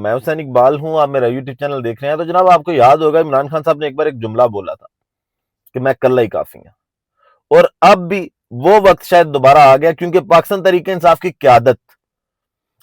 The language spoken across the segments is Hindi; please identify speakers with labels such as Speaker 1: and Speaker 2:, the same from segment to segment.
Speaker 1: मैं हुसैन इकबाल हूं, आप मेरा यूट्यूब चैनल देख रहे हैं। तो जनाब आपको याद होगा इमरान खान साहब ने एक बार एक जुमला बोला था कि मैं कल्ला ही काफी हूं, और अब भी वो वक्त शायद दोबारा आ गया, क्योंकि पाकिस्तान तरीके इंसाफ की क्यादत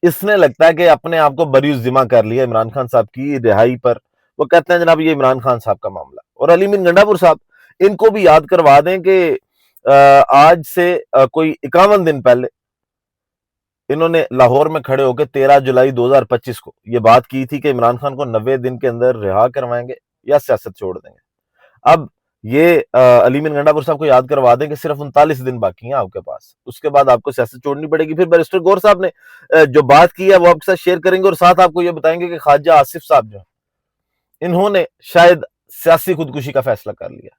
Speaker 1: इसने लगता है कि अपने आप को बरी जिम्मा कर लिया इमरान खान साहब की रिहाई पर। वो कहते हैं जनाब ये इमरान खान साहब का मामला। और अली मीर गंडापुर साहब, इनको भी याद करवा दें कि आज से कोई 51 दिन पहले इन्होंने लाहौर में खड़े होकर 13 जुलाई 2025 को यह बात की थी कि इमरान खान को 90 दिन के अंदर रिहा करवाएंगे या सियासत छोड़ देंगे। अब ये अली मीर गंडापुर साहब को याद करवा दें कि सिर्फ 39 दिन बाकी हैं आपके पास, उसके बाद आपको सियासत छोड़नी पड़ेगी। फिर बैरिस्टर गौर साहब ने जो बात की है वो आपके साथ शेयर करेंगे, और साथ आपको ये बताएंगे कि ख्वाजा आसिफ साहब जो इन्होंने शायद सियासी खुदकुशी का फैसला कर लिया।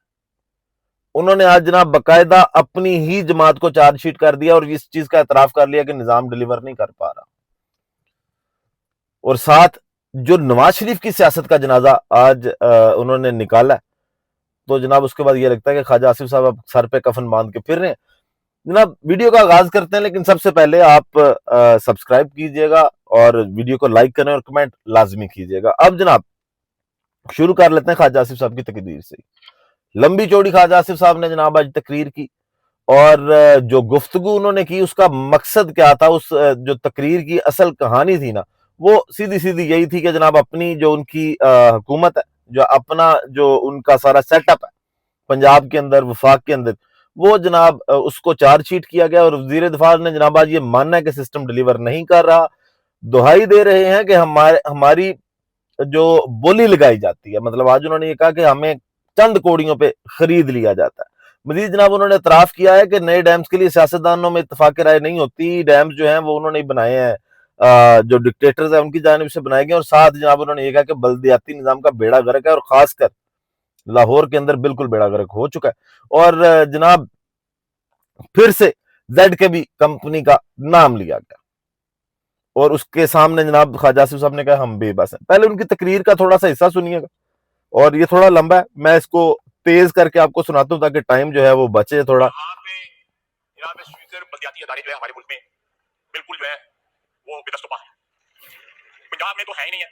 Speaker 1: उन्होंने आज जनाब बाकायदा अपनी ही जमात को चार्जशीट कर दिया और इस चीज का एतराफ कर लिया कि निजाम डिलीवर नहीं कर पा रहा। और साथ जो नवाज शरीफ की सियासत का जनाजा आज उन्होंने निकाला, तो जनाब उसके बाद ये लगता है कि ख्वाजा आसिफ साहब अब सर पे कफन बांध के फिर रहे हैं। जनाब वीडियो का आगाज करते हैं, लेकिन सबसे पहले आप सब्सक्राइब कीजिएगा और वीडियो को लाइक करें और कमेंट लाजमी कीजिएगा। अब जनाब शुरू कर लेते हैं ख्वाजा आसिफ साहब की तकरीर से। लंबी चौड़ी ख्वाजा आसिफ साहब ने जनाब आज तकरीर की, और जो गुफ्तगू उन्होंने की उसका मकसद क्या था, उस जो तकरीर की असल कहानी थी ना, वो सीधी सीधी यही थी कि जनाब अपनी जो उनकी हुकूमत है, जो अपना जो उनका सारा सेटअप है पंजाब के अंदर, वफाक के अंदर, वो जनाब उसको चार्जशीट किया गया। और वजीर दिफा ने जनाब आज ये मानना है कि सिस्टम डिलीवर नहीं कर रहा, दुहाई दे रहे हैं कि हमारी जो बोली लगाई जाती है, मतलब आज उन्होंने ये कहा कि हमें चंद कोड़ियों पे खरीद लिया जाता है। मजीद जनाब उन्होंने इतराफ किया है कि नए डैम्स के लिए सियासतदानों में इत्तफाक राय नहीं होती, डैम्स जो हैं वो उन्होंने बनाए हैं, जो डिक्टेटर्स हैं उनकी जानिब से बनाए गए। और साथ जनाब उन्होंने ये कहा कि बल्दियाती निजाम का बेड़ा गर्क है, और खासकर लाहौर के अंदर बिल्कुल बेड़ा गर्क हो चुका है। और जनाब फिर से ZKB कंपनी का नाम लिया गया, और उसके सामने जनाब ख्वाजा आसिफ साहब ने कहा हम बेबस हैं। पहले उनकी तकरीर का थोड़ा सा हिस्सा सुनिएगा, और ये थोड़ा लंबा है, मैं इसको तेज करके आपको सुनाता हूं ताकि टाइम जो है वो बचे थोड़ा।
Speaker 2: बल्दियाती अदारे जो है हमारे मुल्क में बिल्कुल जो है वो बेदस्तुपा है, पंजाब में तो है ही नहीं है।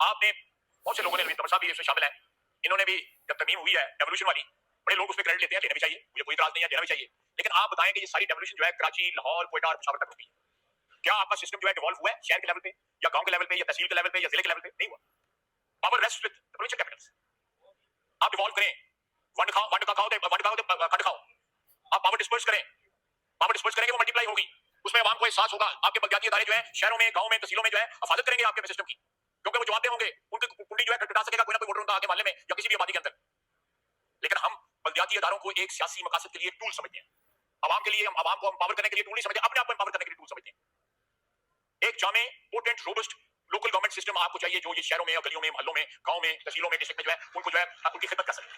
Speaker 2: आपने बहुत से लोगों ने, रविंद्र साहब भी इसमें शामिल हैं, इन्होंने भी जब तरमीम हुई है डेवोल्यूशन वाली, बड़े लोग उसमें क्रेडिट लेते हैं, लेना भी चाहिए, मुझे कोई इतराज नहीं है, देना भी चाहिए। लेकिन आप बताएं कि ये सारी डेवोल्यूशन जो है कराची, लाहौर, क्वेटा और पेशावर तक हुई है, क्या आपका सिस्टम जो है डिवॉल्व हुआ है शहर के लेवल पे या गांव के लेवल पे या तहसील के लेवल पे या जिले के लेवल पे? नहीं हुआ। Power rest with provincial Capitals. आप डिवॉल्व करें, वंड खाओ खंड खाओ, आप पावर डिस्पर्स करें, पावर डिस्पर्स करेंगे वो मल्टीप्लाई होगी, उसमें आवाम को एहसास होगा। आपके बल्दियाती अदारे जो है शहरों में, गांव में, तहसीलों में जो है हिफाजत करेंगे आपके सिस्टम की, क्योंकि वो जवाब होंगे, उनकी कुंडी जो है खटखटा सकेगा कोई ना कोई वोटर उनका आगे मोहल्ले में या किसी भी आबादी के अंदर। लेकिन हम बल्दियाती अदारों को एक सियासी मकासद के लिए टूल समझते हैं, आवाम के लिए, हम आवाम को एम्पावर करने के लिए टूल नहीं समझते, अपने आप को एम्पावर करने के लिए टूल समझते हैं। एक जामे, potent, robust local government system आपको चाहिए जो ये शहरों में, गलियों में, मोहल्लों में, गांव में, तहसीलों में, डिस्ट्रिक्ट में जो है उनको जो है उनकी खिदमत कर सके।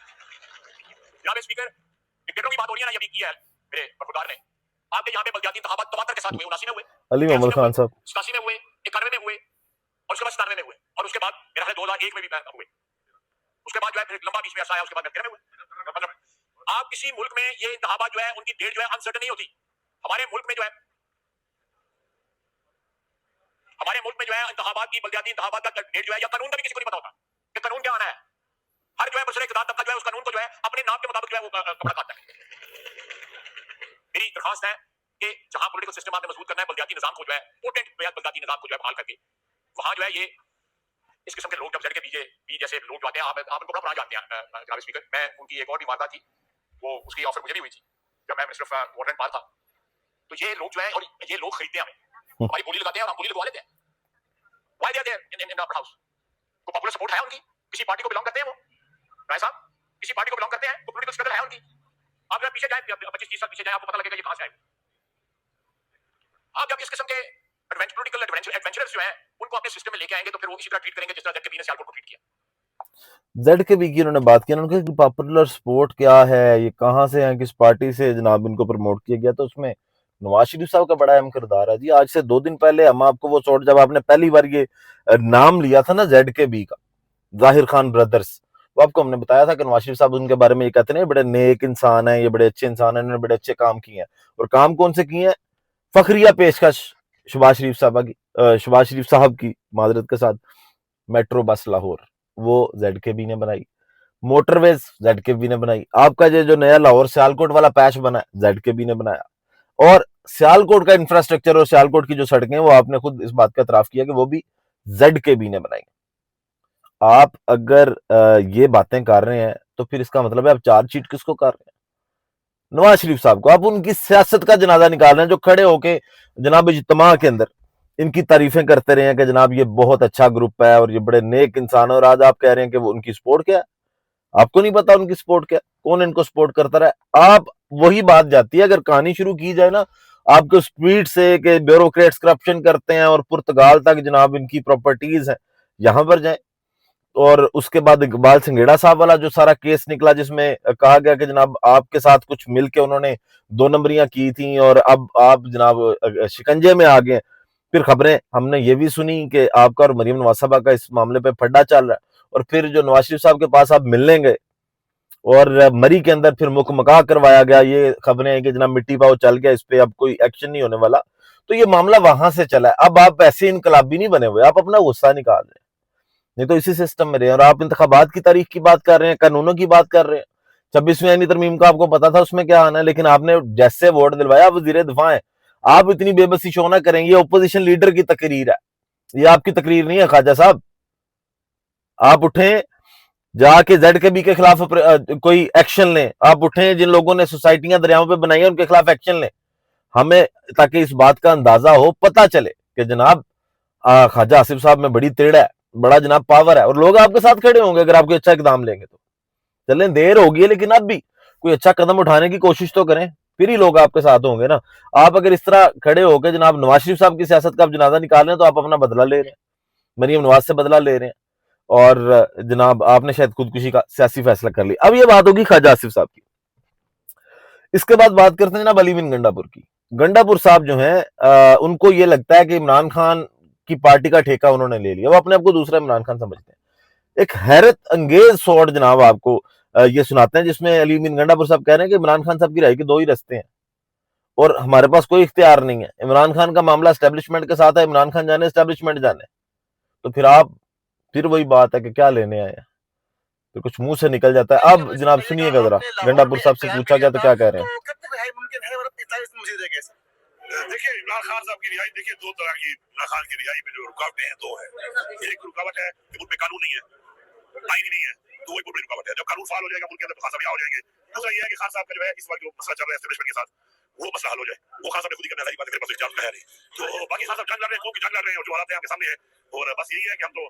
Speaker 2: जनाब स्पीकर, डिक्टेटरों की बात हो रही है ना, ये भी की है मेरे वफादार ने। आपके यहाँ पे बल्दियाती इंतखाबात 72 के साथ हुए, 79 में हुए,
Speaker 1: अली मोहम्मद खान साहब
Speaker 2: 87 में हुए, 91 में हुए, और उसके बाद 97 में हुए, और उसके बाद मेरा ख्याल 2001 में भी हुए। उसके बाद जो है फिर लंबा बीच में ऐसा आया, उसके बाद 93 में हुए। मतलब आप किसी मुल्क में ये इंतखाबात जो है उनकी डेट जो है अनसर्टेन नहीं होती। हमारे मुल्क में जो है, हमारे मुल्क में जो है इंतखाबात की, बल्दियाती इंतखाबात का डेट जो है या कानून का भी किसी को नहीं पता होता कि कानून क्या आना है। हर जो है बसरे इक़्तिदार तबका जो है उस कानून को जो है अपने नाम के मुताबिक जो है वो कपड़ा काटता है। मेरी दरखास्त है कि जहां पॉलिटिकल सिस्टम आपने मजबूत करना है, बल्दियाती निजाम को जो है, पोटेंट बल्दियाती निजाम को जो है बहाल करके, वहां जो है ये इस किस्म के लोग जब ZKB जैसे लोग जो आते हैं, आप उनको बड़ा पुराना जानते हैं जनाब स्पीकर। मैं उनकी एक और भी वारदात थी, वो उसकी ऑफर मुझे भी हुई थी जब मैं minister of water and power था। तो ये लोग जो है, और ये लोग खरीदते हैं हमें, हमारी बोली लगाते हैं और हम बोली लगवा लेते हैं। Why they are there in our house? को पॉपुलर सपोर्ट है उनकी, किसी पार्टी को बिलोंग करते हैं वो, राय साहब किसी पार्टी को बिलोंग करते हैं, तो पॉलिटिकल स्ट्रगल है उनकी। आप जब पीछे जाए, 25-30 साल पीछे जाए, आपको पता लगेगा ये कहां से आए। आप जब इस किस्म के पॉलिटिकल एडवेंचरर्स जो हैं उनको अपने सिस्टम में लेके आएंगे, तो फिर वो इसी तरह ट्रीट करेंगे जिस तरह ZKB ने सियालकोट को ट्रीट किया।
Speaker 1: ZKB की उन्होंने बात की, उन्होंने कहा पॉपुलर सपोर्ट क्या है, ये कहां से है, किस पार्टी से जनाब इनको प्रमोट किया गया। तो उसमें नवाज शरीफ साहब का बड़ा अहम किरदार है जी। आज से 2 दिन पहले हम आपको वो शॉट, जब आपने पहली बार ये नाम लिया था ना ZKB का, जाहिर खान ब्रदर्स, वो आपको हमने बताया था कि नवाज शरीफ साहब उनके बारे में ये कहते हैं बड़े नेक इंसान है, ये बड़े अच्छे इंसान है, इन्होंने बड़े अच्छे काम किए हैं। और काम कौन से किए हैं? फखरिया पेशकश शहबाज शरीफ साहब की, शहबाज शरीफ साहब की माजरत के साथ मेट्रो बस लाहौर, वो जेडकेबी ने बनाई। मोटरवेज जेडकेबी ने बनाई। आपका ये जो नया लाहौर सियालकोट वाला पैच बना है, जेडकेबी ने बनाया। और सियालकोट का इंफ्रास्ट्रक्चर और सियालकोट की जो सड़कें, वो आपने खुद इस बात का इतराफ किया कि वो भी जेडकेबी ने बनाई। आप अगर ये बातें कर रहे हैं तो फिर इसका मतलब है आप चार्जशीट किसको कर रहे हैं? नवाज शरीफ साहब को। आप उनकी सियासत का जनाजा निकाल रहे हैं, जो खड़े होके जनाब इज्तिमा के अंदर इनकी तारीफें करते रहे हैं कि जनाब ये बहुत अच्छा ग्रुप है और ये बड़े नेक इंसान है, और आज आप कह रहे हैं कि वो उनकी सपोर्ट क्या है? आपको नहीं पता उनकी सपोर्ट क्या है? कौन इनको सपोर्ट करता रहा? आप वही बात जाती है, अगर कहानी शुरू की जाए ना आपको स्पीड से कि ब्यूरोक्रेट्स करप्शन करते हैं और पुर्तगाल तक जनाब इनकी प्रॉपर्टीज है, यहां पर जाए। और उसके बाद इकबाल सिंघेड़ा साहब वाला जो सारा केस निकला, जिसमें कहा गया कि जनाब आपके साथ कुछ मिलके उन्होंने 2 नंबरियां की थी और अब आप जनाब शिकंजे में आ गए। फिर खबरें हमने ये भी सुनी कि आपका और मरीम नवाज साहबा का इस मामले पे फड्डा चल रहा है, और फिर जो नवाज शरीफ साहब के पास आप मिलने गए और मरी के अंदर फिर मुकमका करवाया गया। ये खबरें हैं कि जनाब मिट्टी पाव चल गया, इस पे अब कोई एक्शन नहीं होने वाला। तो ये मामला वहां से चला है। अब आप ऐसे इनकलाबी नहीं बने हुए, आप अपना गुस्सा निकाल रहे हैं, नहीं तो इसी सिस्टम में रहे। और आप इंतखाबात की तारीख की बात कर रहे हैं, कानूनों की बात कर रहे हैं। 26वीं आईनी तरमीम का आपको पता था उसमें क्या आना है, लेकिन आपने जैसे वोट दिलवाया, आप वजीर दिफा है। आप इतनी बेबसी शो ना करें, ये ओपोजिशन लीडर की तकरीर है, ये आपकी तकरीर नहीं है ख्वाजा साहब। आप उठें, जाके जेडकेबी के खिलाफ कोई एक्शन लें। आप उठें, जिन लोगों ने सोसाइटियां दरियाओं पे बनाई है उनके खिलाफ एक्शन लें, हमें ताकि इस बात का अंदाजा हो, पता चले कि जनाब ख्वाजा आसिफ साहब में बड़ी तेड़ है, बड़ा जनाब पावर है, और लोग आपके साथ खड़े होंगे अगर आप कोई अच्छा इकदाम लेंगे तो। चलें, देर होगी है लेकिन अब भी कोई अच्छा कदम उठाने की कोशिश तो करें, फिर ही लोग आपके साथ होंगे ना। आप अगर इस तरह खड़े होकर जनाब नवाज शरीफ साहब की सियासत का आप जनाजा निकाल रहे हैं, तो आप अपना बदला ले रहे हैं, मरीम नवाज से बदला ले रहे हैं, और जनाब आपने शायद खुदकुशी का सियासी फैसला कर लिया। अब ये बात होगी ख्वाजा आसिफ साहब की। इसके बाद बात करते हैं जनाब अली बिन गंडापुर की। गंडापुर साहब जो है उनको ये लगता है कि इमरान खान की पार्टी का ठेका उन्होंने ले लिया, वो अपने आप को दूसरा इमरान खान समझते हैं। एक हैरत अंगेज शॉट जनाब आपको ये सुनाते हैं, जिसमें अली बिन गंडापुर साहब कह रहे हैं कि इमरान खान साहब की राय के 2 ही रास्ते हैं और हमारे पास कोई इख्तियार नहीं है। इमरान खान का मामला एस्टेब्लिशमेंट के साथ है, इमरान खान जाने एस्टेब्लिशमेंट जाने। तो फिर आप, फिर वही बात है कि क्या लेने आए हैं, तो कुछ मुंह से निकल जाता है। अब जनाब सुनिएगा जरा, गंडापुर साहब से पूछा गया तो क्या कह रहे हैं।
Speaker 2: देखिए इमरान खान साहब की रिहाई, देखिए 2 तरह की इमरान खान की रिहाई में जो रुकावटें हैं 2 है। एक रुकावट है कि मुल्क में कानून नहीं है, आईन नहीं है, तो वही बड़ी रुकावट है। जब कानून फाल हो जाएगा मुल्क के अंदर, खान साहब यहाँ हो जाएंगे। दूसरा ये है कि खान साहब का जो है इस वक्त जो मसला चल रहा है एस्टेब्लिशमेंट के साथ, वो मसला हल हो जाए। वो खान साहब ने खुद ही करना है, सारी बात मेरे पास इजाजत है नहीं। तो बाकी खान साहब जंग लड़ रहे हैं, खूब जंग लड़ रहे हैं, और जो हालात हैं आपके सामने है। और बस यही है कि हम तो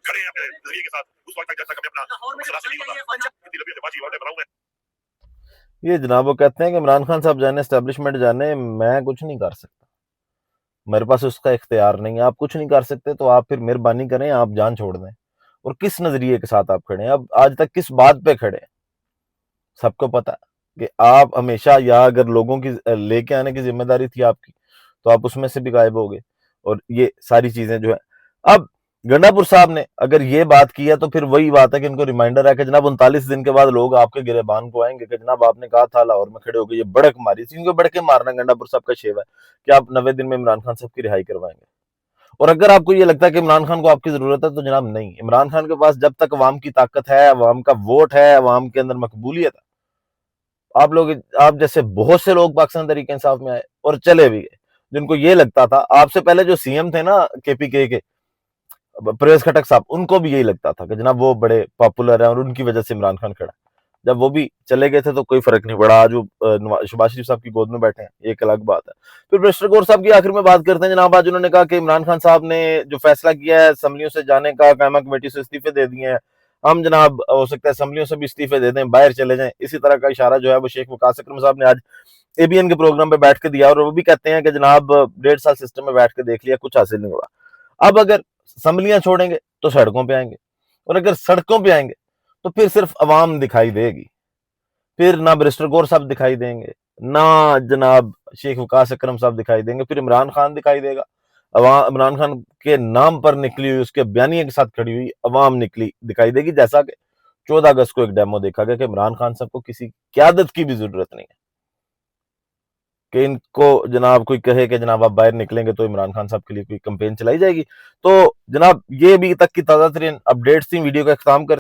Speaker 2: खड़े हैं अपने नजरिए के साथ उस वक्त तक जब तक हमें अपना मसला से नहीं होता।
Speaker 1: ये जनाब वो कहते हैं कि इमरान खान साहब जाने एस्टेब्लिशमेंट जाने, मैं कुछ नहीं कर सकता, मेरे पास उसका इख्तियार नहीं है। आप कुछ नहीं कर सकते तो आप फिर मेहरबानी करें, आप जान छोड़ दें। और किस नजरिए के साथ आप खड़े हैं, अब आज तक किस बात पे खड़े हैं, सबको पता है कि आप हमेशा, या अगर लोगों की लेके आने की जिम्मेदारी थी आपकी, तो आप उसमें से भी गायब हो गए। और ये सारी चीजें जो है, अब गंडापुर साहब ने अगर ये बात की है तो फिर वही बात है कि इनको रिमाइंडर है कि जनाब 39 दिन के बाद लोग आपके गिरेबान को आएंगे कि जनाब आपने कहा था लाहौर में खड़े होकर ये बड़क मारी थी। क्योंकि बड़के मारना गंडापुर साहब का शेव है कि आप 90 दिन में इमरान खान साहब की रिहाई करवाएंगे। और अगर आपको ये लगता है कि इमरान खान को आपकी जरूरत है, तो जनाब नहीं, इमरान खान के पास जब तक अवाम की ताकत है, अवाम का वोट है, अवाम के अंदर मकबूलियत है, आप लोग, आप जैसे बहुत से लोग पाकिस्तान तरीके इंसाफ में आए और चले भी गए, जिनको ये लगता था, आपसे पहले जो सीएम थे ना केपीके के परवेज खटक साहब, उनको भी यही लगता था कि जनाब वो बड़े पॉपुलर है और उनकी वजह से इमरान खान खड़ा। जब वो भी चले गए थे तो कोई फर्क नहीं पड़ा। आज वो शहबाज शरीफ साहब की गोद में बैठे हैं, एक अलग बात है। फिर मिस्टर गौर साहब की आखिर में बात करते हैं जनाब। आज उन्होंने कहा कि इमरान खान साहब ने जो फैसला किया है असम्बलियों से जाने का, कायमा कमेटी से इस्तीफे दे दिए हैं, हम जनाब हो सकता है असम्बलियों से भी इस्तीफे दे दें, बाहर चले जाएं। इसी तरह का इशारा जो है वो शेख वकास अकरम साहब ने आज एबीएन के प्रोग्राम पे बैठ के दिया, और वो भी कहते हैं कि जनाब 1.5 साल सिस्टम में बैठ के देख लिया, कुछ हासिल नहीं हुआ। अब अगर असम्बलियां छोड़ेंगे तो सड़कों पे आएंगे, और अगर सड़कों पे आएंगे तो फिर सिर्फ अवाम दिखाई देगी, फिर ना बैरिस्टर गौर साहब दिखाई देंगे, ना जनाब शेख वकास अकरम साहब दिखाई देंगे, फिर इमरान खान दिखाई देगा। इमरान खान के नाम पर निकली हुई, उसके बयानिए के साथ खड़ी हुई अवाम निकली दिखाई देगी। जैसा कि 14 अगस्त को एक डेमो देखा गया कि इमरान खान साहब को किसी क्यादत की भी जरूरत नहीं है। कि इनको जनाब कोई कहे कि जनाब आप बाहर निकलेंगे तो इमरान खान साहब के लिए कोई कैंपेन चलाई जाएगी। तो जनाब ये अभी तक की ताज़ा तरीन अपडेट्स थी। वीडियो का इख्तिताम कर